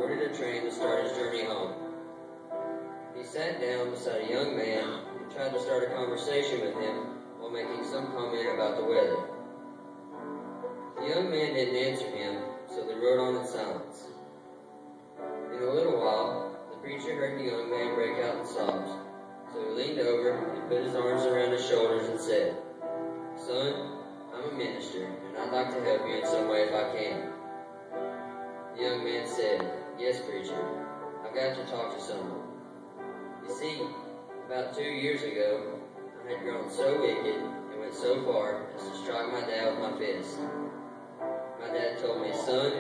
boarded a train to start his journey home. He sat down beside a young man and tried to start a conversation with him while making some comment about the weather. The young man didn't answer him, so they rode on in silence. In a little while, the preacher heard the young man break out in sobs, so he leaned over and put his arms around his shoulders and said, "Son, I'm a minister, and I'd like to help you in some way if I can." The young man said, "Yes, preacher, I've got to talk to someone. You see, about 2 years ago, I had grown so wicked and went so far as to strike my dad with my fist. My dad told me, 'Son,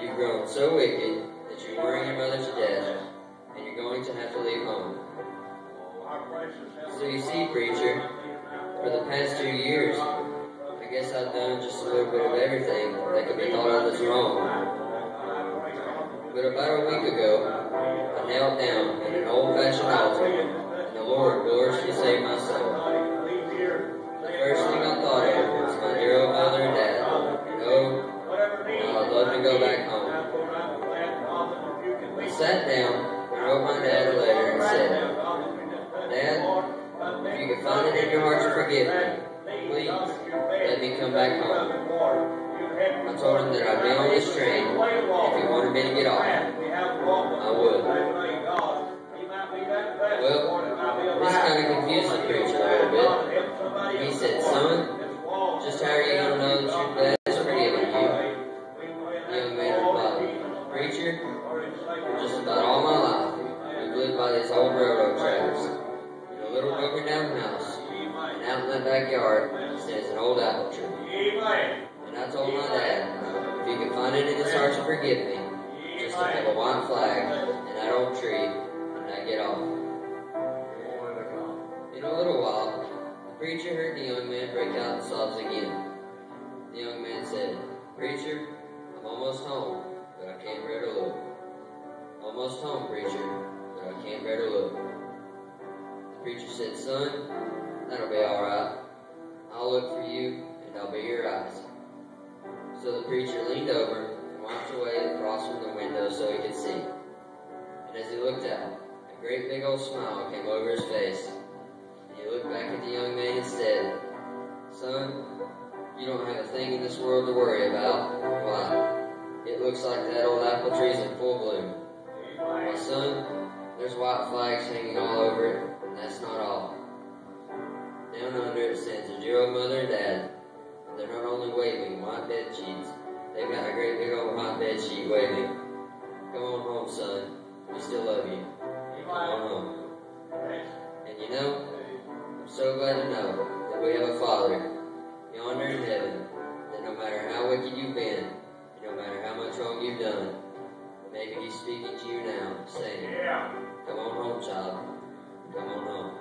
you've grown so wicked that you're worrying your mother to death, and you're going to have to leave home.' So you see, preacher, for the past 2 years, I guess I've done just a little bit of everything that could be thought of as wrong. But about a week ago, I knelt down at an old-fashioned altar, and the Lord gloriously saved my soul. The first thing I thought of was my dear old mother and dad, and how I'd love to go back home. I sat down and wrote my dad a letter and said, 'Dad, if you could find it in your heart to forgive me, please let me come back home.' I told him that I'd be on this train, and if he wanted me to get off, I would. Well, this kind of confused the preacher a little bit. He said, 'Son, just how are you going to know that your dad is forgiven you?' The young man replied, 'Preacher, for just about all my life, we've lived by these old railroad tracks. In a little broken down house, and out in that backyard stands an old apple tree. And I told my dad, if he could find it in his heart to forgive me, just to have a white flag and that old tree, and I'd get off.' In a little while, the preacher heard the young man break out in sobs again. The young man said, 'Preacher, I'm almost home, but I can't bear to look. Almost home, preacher, but I can't bear to look.' The preacher said, 'Son, that'll be all right. I'll look for you, and I'll be your eyes.' So the preacher leaned over and wiped away the frost from the window so he could see. And as he looked out, a great big old smile came over his face. And he looked back at the young man and said, 'Son, you don't have a thing in this world to worry about. Why, it looks like that old apple tree's in full bloom. Why, son, there's white flags hanging all over it, and that's not all. Down under it stands a dear old mother and dad. They're not only waving white bed sheets, they've got a great big old white bed sheet waving. Come on home, son. We still love you. Come on home.' And you know, I'm so glad to know that we have a Father yonder in heaven, that no matter how wicked you've been, and no matter how much wrong you've done, maybe He's speaking to you now, saying, 'Come on home, child. Come on home.'"